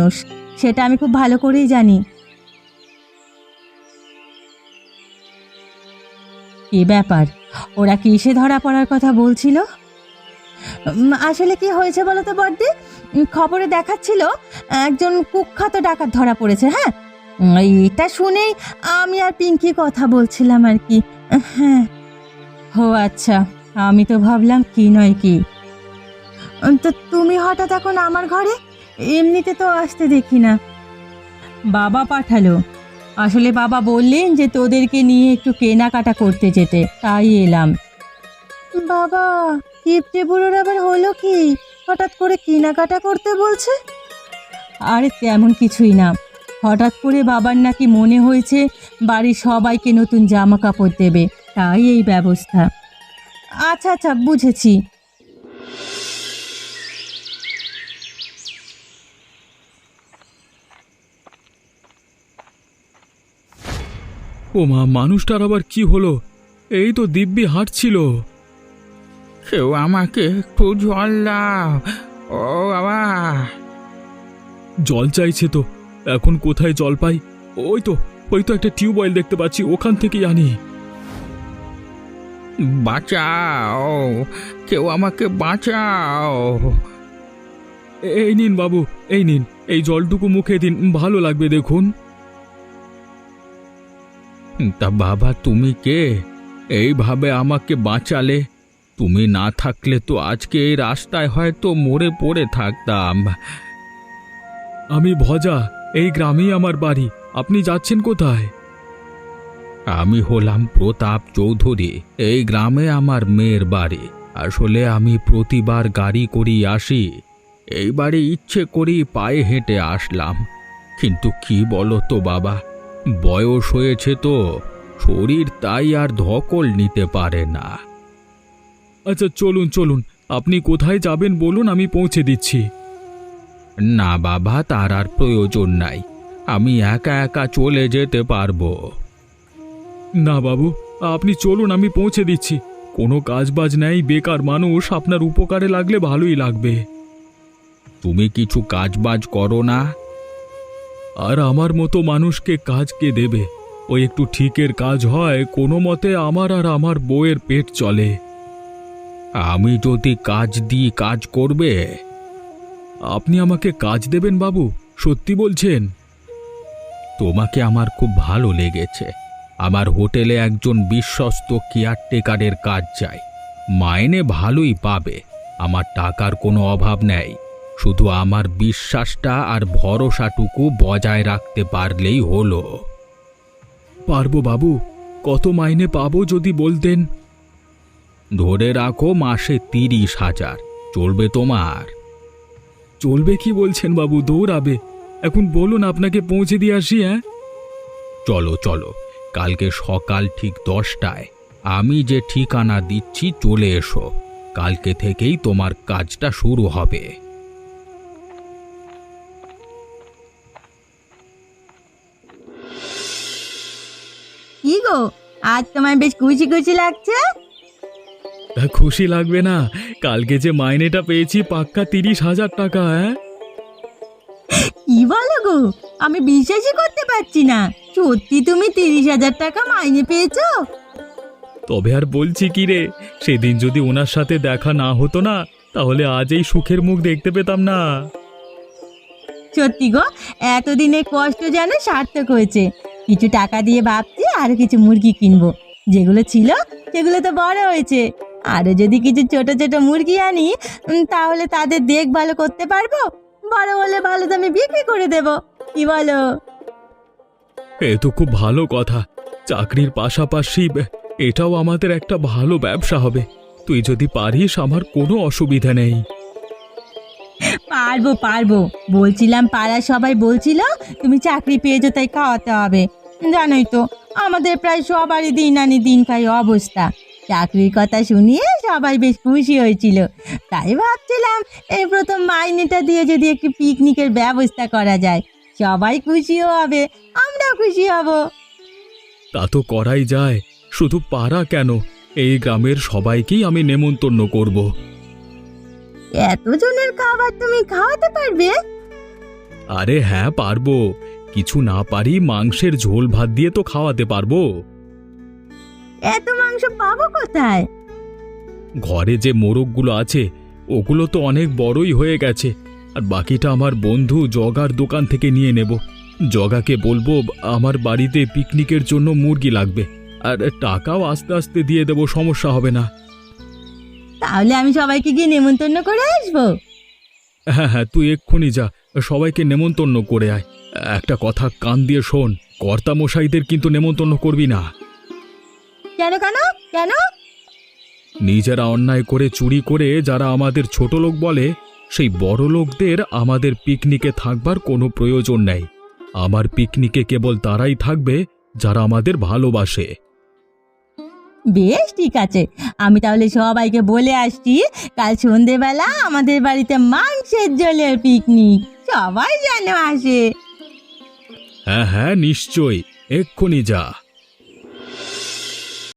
মানুষ, সেটা আমি খুব ভালো করেই জানি। কি ব্যাপার, ওরা কিসে ধরা পড়ার কথা বলছিল? আসলে কি হয়েছে বলো তো বড়দি, খবরে দেখাচ্ছিল একজন কুখ্যাত ডাকাত ধরা পড়েছে। হ্যাঁ, এটা শুনেই আমি আর পিঙ্কি কথা বলছিলাম আর কি। হ্যাঁ। ও আচ্ছা, আমি তো ভাবলাম কি নয় কি। তো তুমি হঠাৎ এখন আমার ঘরে? এমনিতে তো আসতে দেখি না। বাবা পাঠালো। আসলে বাবা বললেন যে তোদেরকে নিয়ে একটু কেনাকাটা করতে যেতে, তাই এলাম। বাবা, কিপ্টে বুড়োর আবার হলো কি? হঠাৎ করে কেনাকাটা করতে বলছে? আরে তেমন কিছুই না, হঠাৎ করে বাবার নাকি মনে হয়েছে বাড়ির সবাইকে নতুন জামা কাপড় দেবে, তাই এই ব্যবস্থা। আচ্ছা আচ্ছা, বুঝেছি। ও মা, মানুষটার আবার কি হলো? এই তো দিব্যি হাঁটছিল। কেউ আমাকে একটু জল দাও, ও বাবা। জল চাইছে তো, এখন কোথায় জল পাই? ওই তো একটা টিউবওয়েল দেখতে পাচ্ছি, ওখান থেকেই আনি। বাঁচাও, কেউ আমাকে বাঁচাও। এই নিন বাবু, এই নিন, এই জলটুকু মুখে দিন, ভালো লাগবে দেখুন। তা বাবা, তুমি কে? এইভাবে আমাকে বাঁচালে? তুমি না থাকলে তো আজকে এই রাস্তায় হয়তো মরে পড়ে থাকতাম। আমি ভজা, এই গ্রামেই আমার বাড়ি। আপনি যাচ্ছেন কোথায়? আমি হলাম প্রতাপ চৌধুরী, এই গ্রামে আমার মেয়ের বাড়ি। আসলে আমি প্রতিবার গাড়ি করেই আসি, এইবারে ইচ্ছে করেই পায়ে হেঁটে আসলাম। কিন্তু কি বলো তো বাবা, বয়স হয়েছে তো, শরীর তাই আর ধকল নিতে পারে না। আচ্ছা চলুন চলুন, আপনি কোথায় যাবেন বলুন, আমি পৌঁছে দিচ্ছি। না বাবা, তার আর প্রয়োজন নাই, আমি একা একা চলে যেতে পারবো। না বাবু, আপনি চলুন, আমি পৌঁছে দিচ্ছি। কোনো কাজবাজ নেই, বেকার মানুষ, আপনার উপকারে লাগলে ভালোই লাগবে। তুমি কিছু কাজবাজ করো না? আর আমার মতো মানুষকে কাজ কে দেবে? ওই একটু ঠিকের কাজ হয়, কোনো মতে আমার আর আমার বউয়ের পেট চলে। আমি যদি কাজ দিই, কাজ করবে? আপনি আমাকে কাজ দেবেন বাবু? সত্যি বলছেন? তোমাকে আমার খুব ভালো লেগেছে। আমার হোটেলে একজন বিশ্বস্ত কেয়ারটেকারের কাজ চাই, মাইনে ভালোই পাবে। আমার টাকার কোনো অভাব নেই, শুধু আমার বিশ্বাসটা আর ভরসাটুকু বজায় রাখতে পারলেই হলো। পারবো বাবু। কত মাইনে পাবো যদি বলতেন? ধরে রাখো মাসে 30,000। চলবে তোমার? চলবে কি বলছেন বাবু, দৌড়াবে। এখন বলুন, আপনাকে পৌঁছে দিয়ে আসি। হ্যাঁ চলো চলো, কালকে সকাল ঠিক 10টায় আমি যে ঠিকানা দিচ্ছি চলে এসো। কালকে থেকেই তোমার কাজটা শুরু হবে। কি গো, আজ তোমায় বেশ খুশি খুশি লাগছে? খুশি লাগবে না? কালকে যে মাইনেটা পেয়েছি, পাক্কা 30,000 টাকা। হ্যাঁ কি বলো গো, আমি বিশ্বাসই করতে পারছি না। সত্যি তুমি 30,000 টাকা মাইনে পেয়েছো? তবে আর বলছি কি রে, সেদিন যদি ওনার সাথে দেখা না হতো না, তাহলে আজ এই সুখের মুখ দেখতে পেতাম না। সত্যি গো, এতদিনের কষ্ট যেন সার্থক হয়েছে। কিছু টাকা দিয়ে ভাবছি আরো কিছু মুরগি কিনবো। যেগুলো ছিল সেগুলো তো বড় হয়েছে, আরো যদি কিছু ছোট ছোট মুরগি আনি, তাহলে তাদের দেখভাল করতে পারবো। বড় হলে ভালো দামে বিক্রি করে দেব। কি বলো? এ তো খুব ভালো কথা। চাকরির পাশাপাশি এটাও আমাদের একটা ভালো ব্যবসা হবে। তুই যদি পারিস, আমার কোনো অসুবিধা নেই। পারবো পারবো, বলছিলাম পাড়ার সবাই বলছিল তুমি চাকরি পেয়েছো তাই খাওয়াতে হবে। জানোই তো আমাদের প্রায় সবারই দিন আনি দিন খাই অবস্থা। চাকরির কথা শুনিয়ে সবাই বেশ খুশি হয়েছিল, তাই ভাবছিলাম এই প্রথম মাইনেটা দিয়ে যদি একটু পিকনিকের ব্যবস্থা করা যায়, সবাই খুশিও হবে, আমরাও খুশি হব। তা তো করাই যায়, শুধু পাড়া কেন, এই গ্রামের সবাইকেই আমি নেমন্তন্ন করব। এতজনের খাবার তুমি খাওয়াতে পারবে? আরে হ্যাঁ পারবো, কিছু না পারি মাংসের ঝোল ভাত দিয়ে তো খাওয়াতে পারবো। এত মাংস পাবো কোথায়? ঘরে যে মোরগগুলো আছে ওগুলো তো অনেক বড়ই হয়ে গেছে, আর বাকিটা আমার বন্ধু জগার দোকান থেকে নিয়ে নেব। জগাকে বলবো আমার বাড়িতে পিকনিকের জন্য মুরগি লাগবে, আর টাকাও আস্তে আস্তে দিয়ে দেবো, সমস্যা হবে না। তাহলে আমি সবাইকে গিয়ে নেমন্তন্ন করে আসবো। হ্যাঁ হ্যাঁ, তুই এক্ষুনি যা, সবাইকে নেমন্তন্ন করে আয়। একটা কথা কান দিয়ে শোন, কর্তামশাইদের কিন্তু নেমন্তন্ন করবি না। কেন কেন কেন? নিজেরা অন্যায় করে চুরি করে যারা আমাদের ছোট লোক বলে, সেই বড় লোকদের আমাদের পিকনিকে থাকবার কোনো প্রয়োজন নেই। আমার পিকনিকে কেবল তারাই থাকবে যারা আমাদের ভালোবাসে। বেশ ঠিক আছে, আমি তাহলে সবাইকে বলে আসছি কাল সন্ধেবেলা আমাদের বাড়িতে মাংসের ঝোলের পিকনিক, সবাই যেন আসে। হ্যাঁ হ্যাঁ নিশ্চয়ই, এক্ষুনি যা।